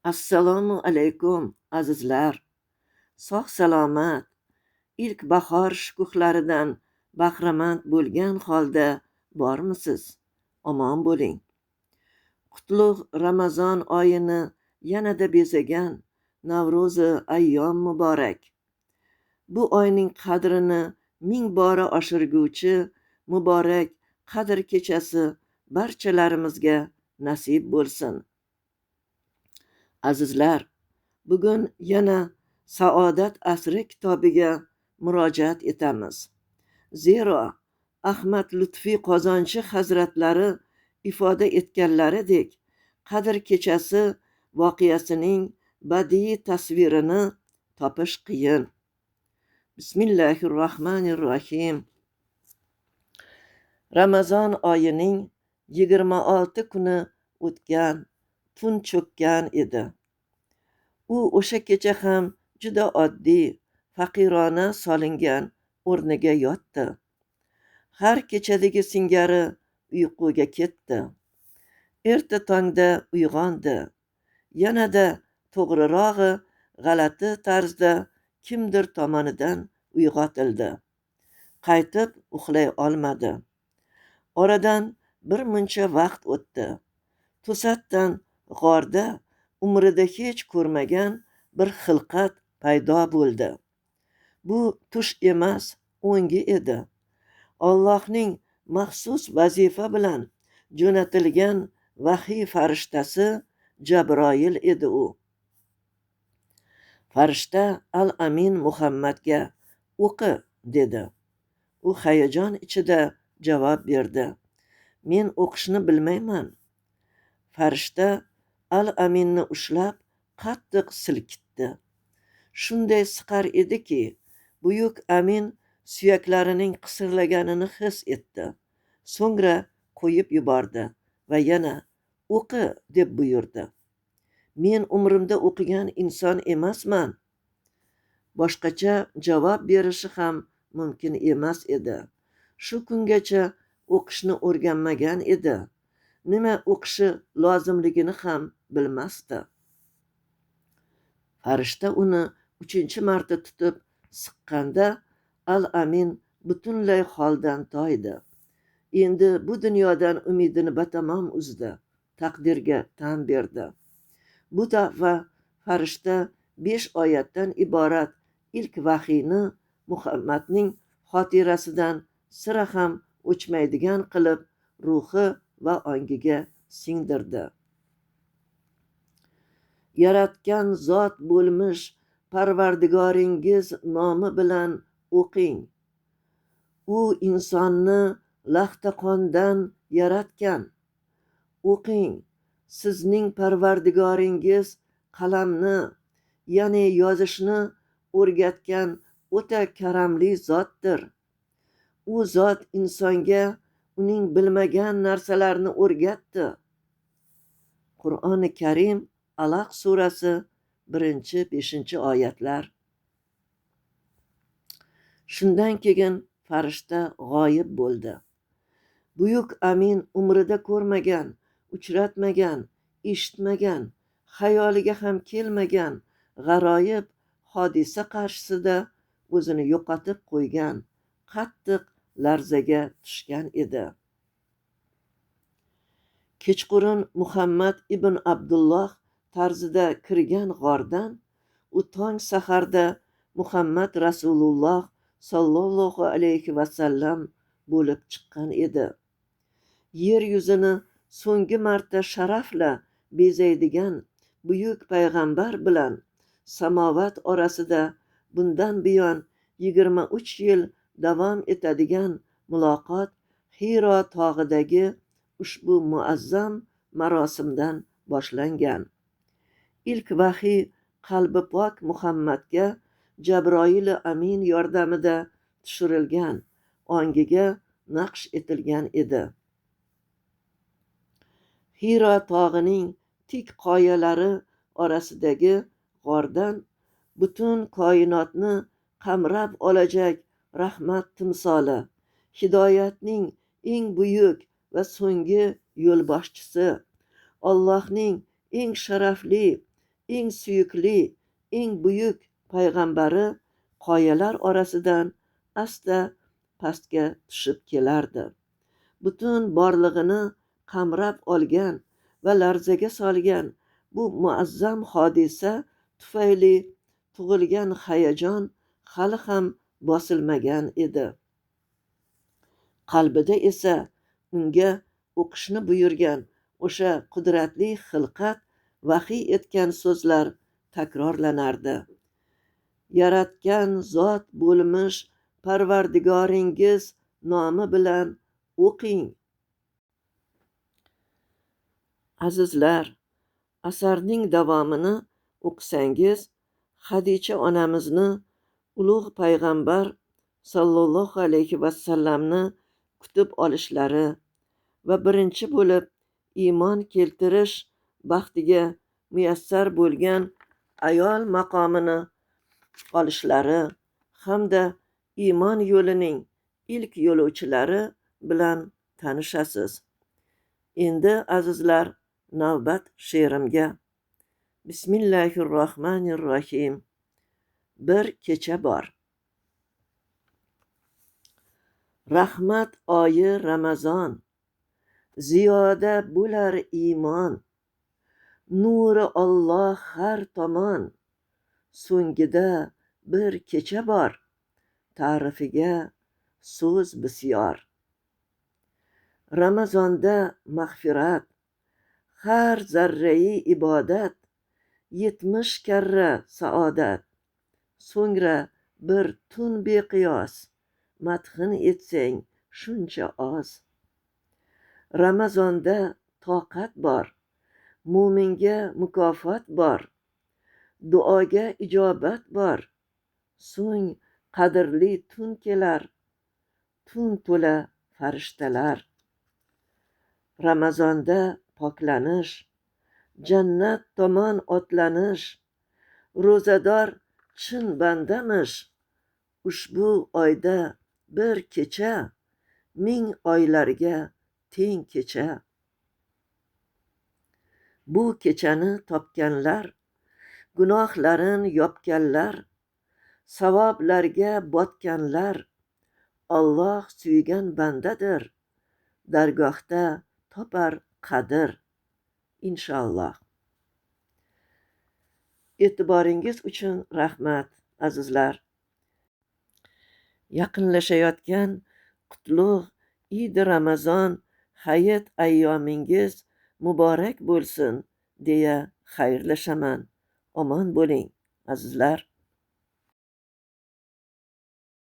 Assalomu alaykum azizlar. Sog' salomat, ilk bahor shukuhlaridan bahramand bo'lgan holda bormisiz? Omon bo'ling. Qutlug' Ramazon oyini yanada bezagan Navro'zi ayyom muborak. Bu oyning qadrini ming bora oshirguvchi muborak qadr kechasi barchalarimizga nasib bo'lsin. Azizlar, bugun yana Saodat asri kitobiga murojaat etamiz. Zero Ahmad Lutfiy Qozonchi hazratlari ifoda etganlaridek, Qadr kechasi voqeasining badiiy tasvirini topish qiyin. Bismillahirrohmanirrohim. Ramazon oyining 26 kuni o'tgan, tun cho'kkan edi. U o'sha kecha ham juda oddiy, faqirona solingan o'rniga yotdi. Har kechadagi singari uyquga ketdi. Erta tongda uyg'ondi. Yanada to'g'rirog'i, g'alati tarzda kimdir tomonidan uyg'otildi. Qaytib uxlay olmadi. Oradan bir muncha vaqt o'tdi. To'satdan g'orda umrida hech ko'rmagan bir xilqat paydo bo'ldi. Bu tush emas, o'ngi edi. Allohning maxsus vazifa bilan jo'natilgan vahiy farishtasi Jabroil edi u. Farishta Al-Amin Muhammadga o'qi dedi. U hayajon ichida javob berdi: Men o'qishni bilmayman. Farishta Al-Aminni ushlab qattiq silkitdi. Shunday siqar ediki, buyuk Amin suyaklarining qisirlaganini his etdi. So'ngra qo'yib yubordi va yana o'qi deb buyurdi. Men umrimda o'qigan inson emasman. Boshqacha javob berishi ham mumkin emas edi. Shu kungacha o'qishni o'rganmagan edi. Nima o'qishi lozimligini ham bilmasdi. Farishta uni 3-chi marta tutib siqqanda Al-Amin butunlay holdan toydi. Endi bu dunyodan umidini batamom uzdi. Taqdirga tan berdi. Bu daf'a farishta 5 oyatdan iborat ilk vahiyni Muhammadning xotirasidan sira ham o'chmaydigan qilib ruhi va ongiga singdirdi. Yaratgan zot bo'lmish Parvardigoringiz nomi bilan o'qing. U insonni laxtaqondan yaratgan. O'qing. Sizning Parvardigoringiz qalamni, ya'ni yozishni o'rgatgan o'ta karamli zotdir. U zot insonga uning bilmagan narsalarni o'rgatdi. Qur'oni Karim Alaq surasi 1-5 oyatlar. Shundan keyin farishta g'oyib bo'ldi. Buyuk Amin umrida ko'rmagan, uchratmagan, eshitmagan, xayoliga ham kelmagan g'aroyib hodisa qarshisida o'zini yo'qotib qo'ygan, qattiq larzaga tushgan edi. Kechqurun Muhammad ibn Abdulloh tarzida kirgan g'ordan u tong saharda Muhammad Rasululloh sallallohu alayhi vasallam bo'lib chiqqan edi. Yer yuzini so'nggi marta sharafla bezaydigan buyuk payg'ambar bilan samovat orasida bundan buyon 23 yil davom etadigan muloqot Hiro tog'idagi ushbu muazzam marosimdan boshlangan. Ilk vahiy qalbi pok Muhammadga Jabroil Amin yordamida tushirilgan, ongiga naqsh etilgan edi. Hiro tog'ining tik qoyalari orasidagi g'ordan butun koinotni qamrab olajak rahmat timsoli, hidoyatning eng buyuk va so'nggi yo'lboshchisi, Allohning eng sharafli, eng suyukli, eng buyuk payg'ambari qoyalar orasidan asta pastga tushib kelardi. Butun borlig'ini qamrab olgan va larzaga solgan bu muazzam hodisa tufayli tug'ilgan hayajon hali ham bosilmagan edi. Qalbida esa unga o'qishni buyurgan o'sha qudratli xilqat vahiy etgan so'zlar takrorlanardi. Yaratgan zot bo'lmish Parvardigoringiz nomi bilan o'qing. Azizlar, asarning davomini o'qisangiz, Hadicha onamizni ulug' payg'ambar sallallohu alayhi vasallamni kutib olishlari va birinchi bo'lib iymon keltirish baxtiga muyassar bo'lgan ayol maqomini olishlari hamda iymon yo'lining ilk yo'lovchilari bilan tanishasiz. Endi azizlar, navbat she'rimga. Bismillahirrohmanirrohim. Bir kecha bor. Rahmat oyi Ramazon, ziyoda bo'lar iymon, nuri Alloh har tomon. So'ngida bir kecha bor, ta'rifiga so'z bisyor. Ramazonda mag'firat, har zarrai ibodat, 70 karra saodat. So'ngra bir tun beqiyos, madhin etsang shuncha oz. Ramazonda toqat bor, mo'minga mukofot bor, duoga ijobat bor. So'ng qadrli tun kelar, tun to'la farishtalar. Ramazonda poklanish, jannat tomon otlanish, ro'zador chin bandamish. Ushbu oyda bir kecha, 1000 oylarga teng kecha. Bu kechani topganlar, gunohlarin yopganlar, savoblarga botganlar, Alloh suygan bandadir, dargohda topar qadr, inshaalloh. E'tiboringiz uchun rahmat, azizlar. Yaqinlashayotgan qutlug' Eid Ramazon hayit ayyomingiz muborak bo'lsin deya xayrlashaman. Omon bo'ling, azizlar.